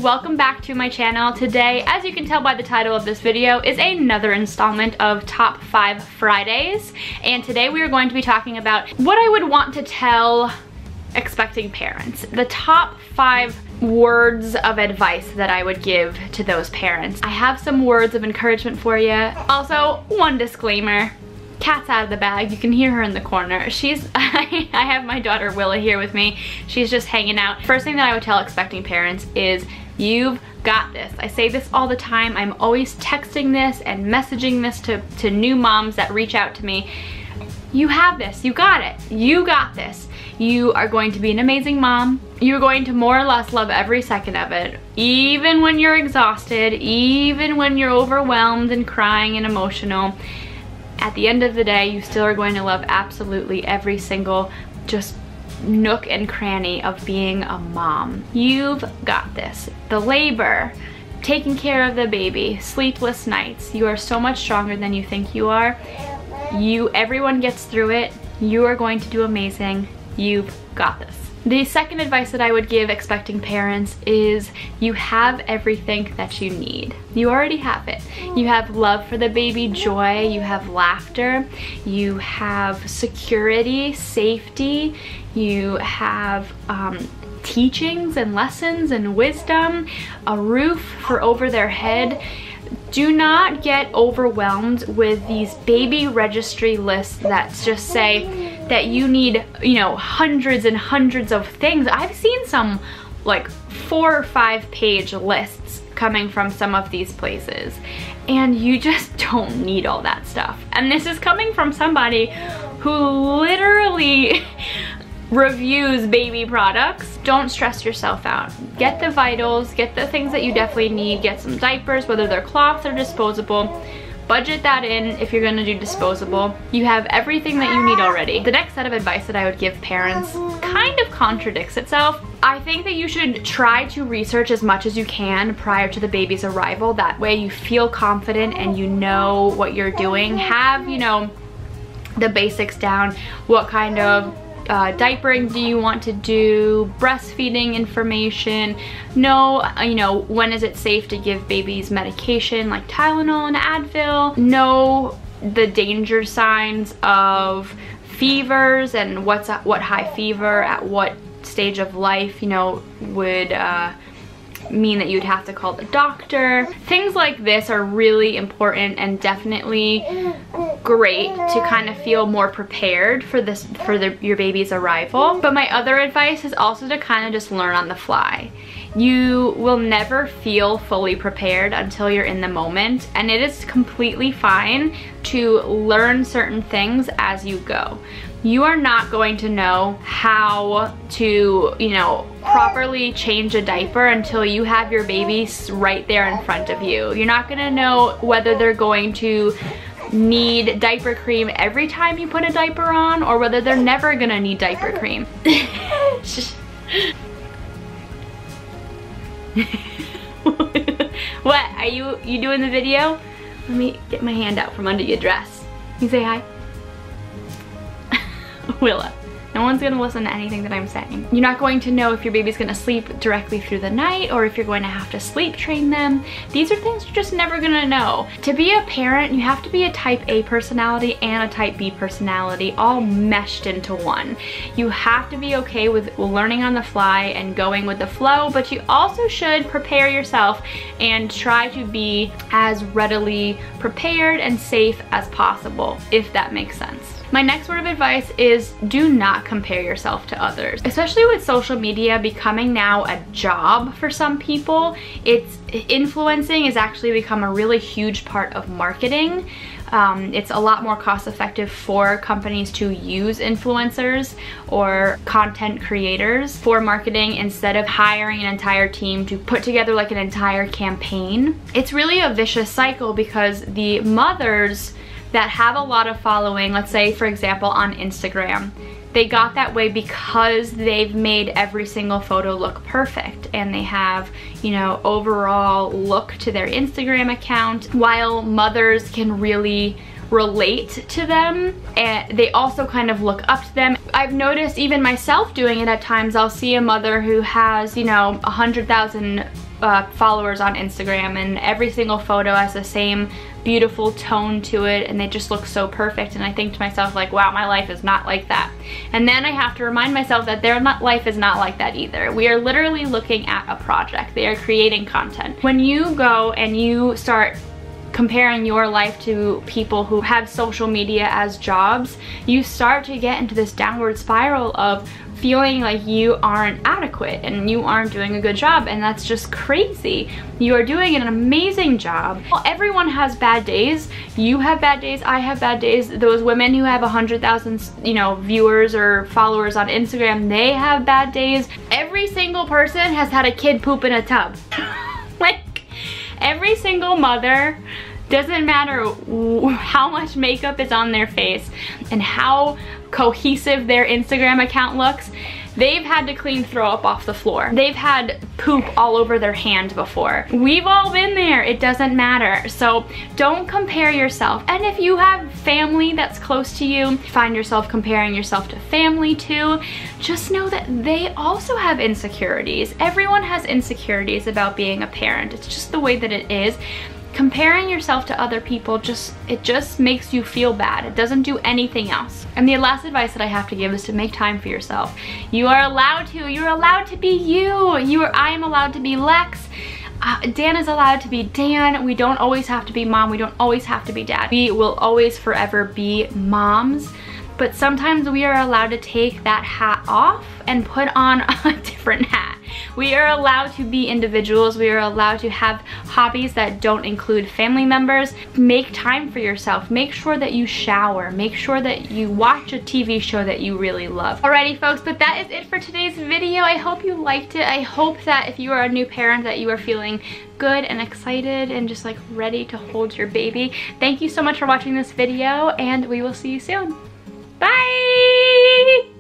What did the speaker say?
welcome back to my channel. Today, as you can tell by the title of this video, is another installment of Top 5 Fridays. And today we are going to be talking about what I would want to tell expecting parents. The top 5 words of advice that I would give to those parents. I have some words of encouragement for you. Also, one disclaimer. Cat's out of the bag. You can hear her in the corner. I have my daughter Willa here with me. She's just hanging out. First thing that I would tell expecting parents is you've got this. I say this all the time. I'm always texting this and messaging this to new moms that reach out to me. You have this. You got it. You got this. You are going to be an amazing mom. You're going to more or less love every second of it. Even when you're exhausted, even when you're overwhelmed and crying and emotional. At the end of the day, you still are going to love absolutely every single just nook and cranny of being a mom. You've got this. The labor, taking care of the baby, sleepless nights. You are so much stronger than you think you are. Everyone gets through it. You are going to do amazing. You've got this. The second advice that I would give expecting parents is you have everything that you need. You already have it. You have love for the baby, joy, you have laughter, you have security, safety, you have teachings and lessons and wisdom, a roof for over their head. Do not get overwhelmed with these baby registry lists that just say that you need, you know, hundreds and hundreds of things. I've seen some like 4 or 5 page lists coming from some of these places, and you just don't need all that stuff. And this is coming from somebody who literally reviews baby products. Don't stress yourself out. Get the vitals, get the things that you definitely need, get some diapers, whether they're cloths or disposable. Budget that in if you're gonna do disposable. You have everything that you need already. The next set of advice that I would give parents kind of contradicts itself. I think that you should try to research as much as you can prior to the baby's arrival. That way you feel confident and you know what you're doing. Have, you know, the basics down. What kind of diapering do you want to do, breastfeeding information, know, you know, when is it safe to give babies medication like Tylenol and Advil, know the danger signs of fevers and what high fever at what stage of life, you know, would mean that you'd have to call the doctor. Things like this are really important and definitely great to kind of feel more prepared for your baby's arrival. But my other advice is also to kind of just learn on the fly. You will never feel fully prepared until you're in the moment, and it is completely fine to learn certain things as you go. You are not going to know how to, you know, properly change a diaper until you have your baby right there in front of you. You're not gonna know whether they're going to need diaper cream every time you put a diaper on or whether they're never gonna need diaper cream. What, are you doing the video? Let me get my hand out from under your dress. You say hi. Willa. No one's gonna listen to anything that I'm saying. You're not going to know if your baby's gonna sleep directly through the night or if you're going to have to sleep train them. These are things you're just never gonna know. To be a parent, you have to be a type A personality and a type B personality all meshed into one. You have to be okay with learning on the fly and going with the flow, but you also should prepare yourself and try to be as readily prepared and safe as possible, if that makes sense. My next word of advice is do not compare yourself to others. Especially with social media becoming now a job for some people, influencing has actually become a really huge part of marketing. It's a lot more cost effective for companies to use influencers or content creators for marketing instead of hiring an entire team to put together like an entire campaign. It's really a vicious cycle because the mothers that have a lot of following, let's say for example on Instagram, they got that way because they've made every single photo look perfect and they have, you know, overall look to their Instagram account, while mothers can really relate to them and they also kind of look up to them. I've noticed even myself doing it at times. I'll see a mother who has, you know, 100,000 followers on Instagram, and every single photo has the same beautiful tone to it, and they just look so perfect, and I think to myself like, wow, my life is not like that. And then I have to remind myself that their life is not like that either. We are literally looking at a project. They are creating content. When you go and you start comparing your life to people who have social media as jobs, you start to get into this downward spiral of feeling like you aren't adequate and you aren't doing a good job, and that's just crazy. You are doing an amazing job. Well, everyone has bad days. You have bad days, I have bad days. Those women who have 100,000, you know, viewers or followers on Instagram, they have bad days. Every single person has had a kid poop in a tub. Like, every single mother, doesn't matter how much makeup is on their face and how cohesive their Instagram account looks, they've had to clean throw up off the floor. They've had poop all over their hand before. We've all been there. It doesn't matter. So don't compare yourself. And if you have family that's close to you, find yourself comparing yourself to family too, just know that they also have insecurities. Everyone has insecurities about being a parent. It's just the way that it is. Comparing yourself to other people, it just makes you feel bad. It doesn't do anything else. And the last advice that I have to give is to make time for yourself. You're allowed to be you. I am allowed to be Lex. Dan is allowed to be Dan. We don't always have to be mom. We don't always have to be dad. We will always forever be moms. But sometimes we are allowed to take that hat off and put on a different hat. We are allowed to be individuals. We are allowed to have hobbies that don't include family members. Make time for yourself. Make sure that you shower. Make sure that you watch a TV show that you really love. Alrighty folks, but that is it for today's video. I hope you liked it. I hope that if you are a new parent that you are feeling good and excited and just like ready to hold your baby. Thank you so much for watching this video, and we will see you soon. Bye!